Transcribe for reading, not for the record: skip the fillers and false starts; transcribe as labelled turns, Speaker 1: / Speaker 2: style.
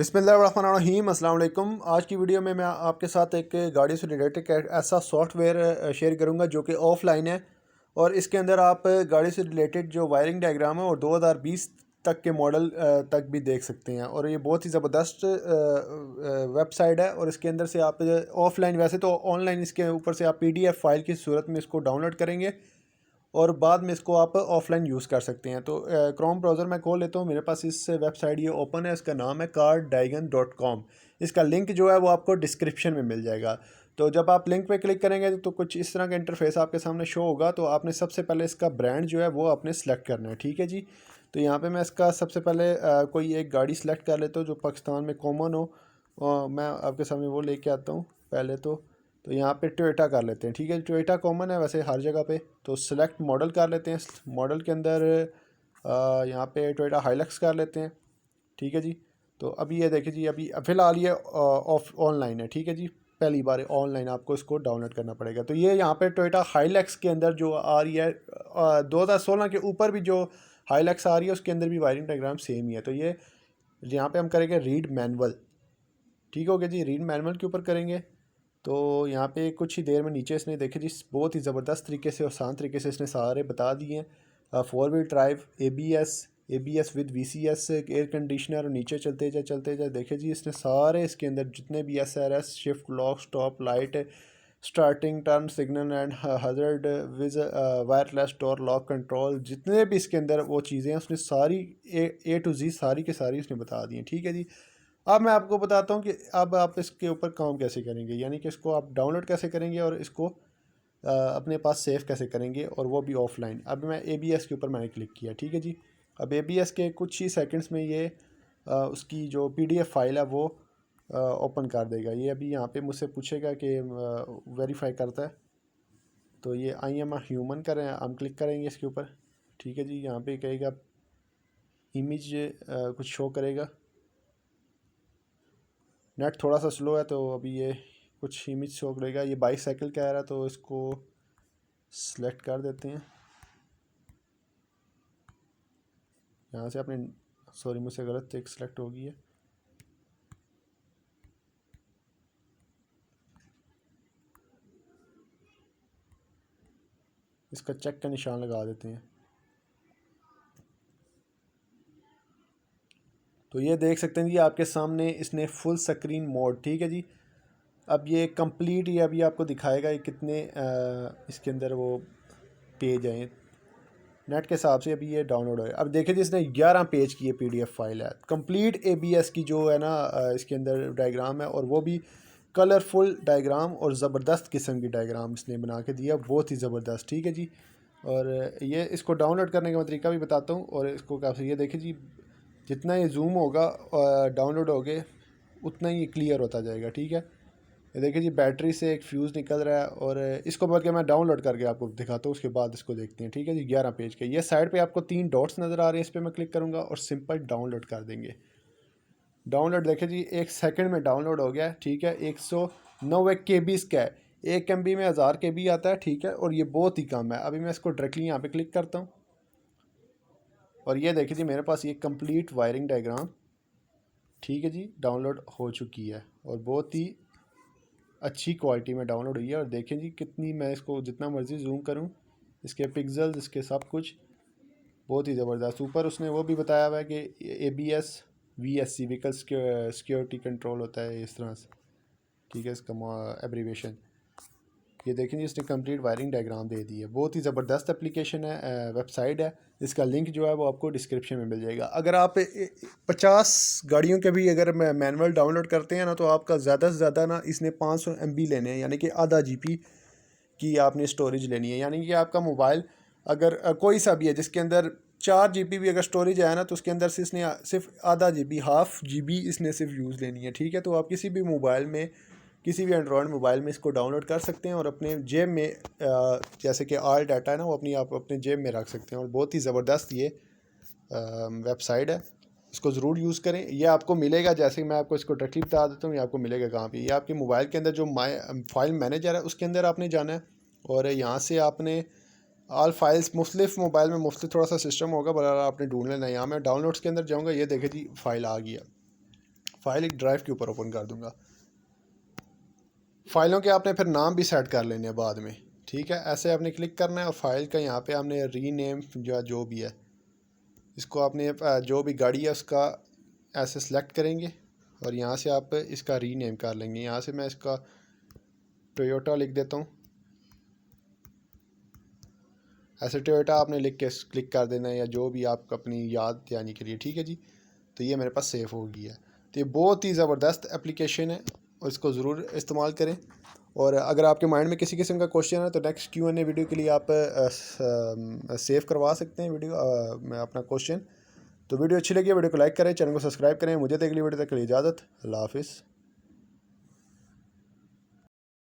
Speaker 1: बिस्मिल्लाहिर्रहमानिर्रहीम अस्सलाम वालेकुम। आज की वीडियो में मैं आपके साथ एक गाड़ी से रिलेटेड ऐसा सॉफ्टवेयर शेयर करूंगा जो कि ऑफलाइन है और इसके अंदर आप गाड़ी से रिलेटेड जो वायरिंग डायग्राम है और 2020 तक के मॉडल तक भी देख सकते हैं। और ये बहुत ही ज़बरदस्त वेबसाइट है और इसके अंदर से आप ऑफलाइन, वैसे तो ऑनलाइन इसके ऊपर से आप PDF फाइल की सूरत में इसको डाउनलोड करेंगे और बाद में इसको आप ऑफलाइन यूज़ कर सकते हैं। तो क्रोम ब्राउज़र मैं खोल लेता हूँ, मेरे पास इस वेबसाइट ये ओपन है, इसका नाम है cardigan.com। इसका लिंक जो है वो आपको डिस्क्रिप्शन में मिल जाएगा। तो जब आप लिंक पे क्लिक करेंगे तो कुछ इस तरह का इंटरफेस आपके सामने शो होगा। तो आपने सबसे पहले इसका ब्रांड जो है वो आपने सेलेक्ट करना है, ठीक है जी। तो यहाँ पे मैं इसका सबसे पहले कोई एक गाड़ी सेलेक्ट कर लेता हूँ जो पाकिस्तान में कॉमन हो। मैं आपके सामने वो लेके आता हूँ पहले तो यहाँ पे टोयोटा कर लेते हैं, ठीक है। टोयोटा कॉमन है वैसे हर जगह पे। तो सिलेक्ट मॉडल कर लेते हैं, मॉडल के अंदर यहाँ पे टोयोटा हाइलक्स कर लेते हैं, ठीक है जी। तो अभी ये देखिए जी, अभी फ़िलहाल ये ऑफ ऑनलाइन है, ठीक है जी। पहली बार ऑनलाइन आपको इसको डाउनलोड करना पड़ेगा। तो ये यहाँ पे टोयोटा हाइलक्स के अंदर जो आ रही है 2016 के ऊपर भी जो हाइलक्स आ रही है उसके अंदर भी वायरिंग डायग्राम सेम ही है। तो ये यहाँ पे हम करेंगे रीड मैनुअल, ठीक हो गया जी। रीड मैनुअल के ऊपर करेंगे तो यहाँ पे कुछ ही देर में नीचे इसने देखे जी बहुत ही ज़बरदस्त तरीके से, आसान तरीके से इसने सारे बता दिए हैं। 4 wheel drive, ABS with VCS, air conditioner, और नीचे चलते जाए देखे जी इसने सारे इसके अंदर जितने भी SRS, shift, lock, stop, light, starting, turn signal and hazard, with wireless door lock control, जितने भी इसके अंदर वो चीज़ें हैं उसने सारी A to Z सारी की सारी उसने बता दी हैं, ठीक है जी। अब मैं आपको बताता हूँ कि अब आप इसके ऊपर काम कैसे करेंगे, यानी कि इसको आप डाउनलोड कैसे करेंगे और इसको अपने पास सेव कैसे करेंगे, और वो भी ऑफलाइन। अब मैं ABS के ऊपर मैंने क्लिक किया, ठीक है जी। अब ABS के कुछ ही सेकंड्स में ये उसकी जो PDF फाइल है वो ओपन कर देगा। ये अभी यहाँ पे मुझसे पूछेगा कि वेरीफाई करता है। तो ये आई एम ह्यूमन करें, हम क्लिक करेंगे इसके ऊपर, ठीक है जी। यहाँ पे कहेगा इमेज कुछ शो करेगा। नेट थोड़ा सा स्लो है तो अभी ये कुछ इमेज शो करेगा। ये बाईसाइकिल का आ रहा है तो इसको सिलेक्ट कर देते हैं। यहाँ से आपने, सॉरी मुझसे गलत एक सिलेक्ट हो गई है। इसका चेक का निशान लगा देते हैं। तो ये देख सकते हैं जी आपके सामने इसने फुल स्क्रीन मोड, ठीक है जी। अब ये कंप्लीट, ये अभी आपको दिखाएगा ये कितने इसके अंदर वो पेज हैं नेट के हिसाब से। अभी ये डाउनलोड हो गया। अब देखिए जी इसने 11 पेज की ये PDF फाइल है कंप्लीट ABS की जो है ना, इसके अंदर डायग्राम है और वो भी कलरफुल डायग्राम और ज़बरदस्त किस्म की डायग्राम इसने बना के दिया, बहुत ही ज़बरदस्त, ठीक है जी। और ये इसको डाउनलोड करने का मैं तरीका भी बताता हूँ। और इसको काफ़ी, ये देखिए जी जितना ये जूम होगा डाउनलोड हो गए उतना ही क्लियर होता जाएगा, ठीक है। ये देखिए जी बैटरी से एक फ्यूज़ निकल रहा है। और इसको बल्कि मैं डाउनलोड करके आपको दिखाता हूँ, उसके बाद इसको देखते हैं, ठीक है जी। 11 पेज के ये साइड पे आपको 3 डॉट्स नज़र आ रहे हैं, इस पर मैं क्लिक करूँगा और सिंपल डाउनलोड कर देंगे। डाउनलोड देखिए जी 1 सेकंड में डाउनलोड हो गया, ठीक है। 109 KB इसका है, 1 MB में 1000 KB आता है, ठीक है। और ये बहुत ही कम है। अभी मैं इसको डायरेक्टली यहाँ पर क्लिक करता हूँ और ये देखिए जी मेरे पास ये कंप्लीट वायरिंग डायग्राम, ठीक है जी, डाउनलोड हो चुकी है और बहुत ही अच्छी क्वालिटी में डाउनलोड हुई है। और देखें जी कितनी, मैं इसको जितना मर्ज़ी जूम करूं, इसके पिक्सल्स, इसके सब कुछ बहुत ही ज़बरदस्त। ऊपर उसने वो भी बताया हुआ है कि ABS VSC vehicle security control होता है इस तरह से, ठीक है, इसका एब्रीवेशन। ये देखें जी इसने कंप्लीट वायरिंग डायग्राम दे दी है। बहुत ही ज़बरदस्त एप्लीकेशन है, वेबसाइट है। इसका लिंक जो है वो आपको डिस्क्रिप्शन में मिल जाएगा। अगर आप 50 गाड़ियों के भी अगर मैनुअल डाउनलोड करते हैं ना तो आपका ज़्यादा से ज़्यादा ना इसने 500 MB लेने हैं, यानी कि आधा GB की आपने स्टोरेज लेनी है। यानी कि आपका मोबाइल अगर कोई सा भी है जिसके अंदर 4 GB भी अगर स्टोरेज आया ना तो उसके अंदर से इसने सिर्फ आधा GB, हाफ GB इसने सिर्फ यूज़ लेनी है, ठीक है। तो आप किसी भी मोबाइल में, किसी भी एंड्रॉयड मोबाइल में इसको डाउनलोड कर सकते हैं और अपने जेब में जैसे कि ऑल डाटा है ना वो आप अपने जेब में रख सकते हैं। और बहुत ही ज़बरदस्त ये वेबसाइट है, इसको ज़रूर यूज़ करें। ये आपको मिलेगा, जैसे मैं आपको इसको डायरेक्टली बता देता हूँ, ये आपको मिलेगा कहाँ पे। ये आपके मोबाइल के अंदर जो माई फाइल मैनेजर है उसके अंदर आपने जाना है और यहाँ से आपने ऑल फाइल्स, मुख्तलिफ मोबाइल में मुख्तलिफ थोड़ा सा सिस्टम होगा, बड़ा आपने ढूंढ लेना है। यहाँ मैं डाउनलोड्स के अंदर जाऊँगा, ये देखे जी फाइल आ गया। फाइल एक ड्राइव के ऊपर ओपन कर दूंगा। फ़ाइलों के आपने फिर नाम भी सेट कर लेने हैं बाद में, ठीक है। ऐसे आपने क्लिक करना है और फाइल का यहाँ पे आपने रीनेम जो भी है इसको आपने जो भी गाड़ी है उसका ऐसे सेलेक्ट करेंगे और यहाँ से आप इसका रीनेम कर लेंगे। यहाँ से मैं इसका टोयोटा लिख देता हूँ। ऐसे टोयोटा आपने लिख के क्लिक कर देना है या जो भी आप अपनी याद दहानी के लिए, ठीक है जी। तो ये मेरे पास सेव हो गया है। तो ये बहुत ही ज़बरदस्त एप्लीकेशन है और इसको ज़रूर इस्तेमाल करें। और अगर आपके माइंड में किसी किस्म का क्वेश्चन है तो नेक्स्ट Q&A वीडियो के लिए आप सेव करवा सकते हैं वीडियो में अपना क्वेश्चन। तो वीडियो अच्छी लगी वीडियो को लाइक करें, चैनल को सब्सक्राइब करें। मुझे देख ली वीडियो तक के लिए इजाज़त। अल्लाह हाफिज़।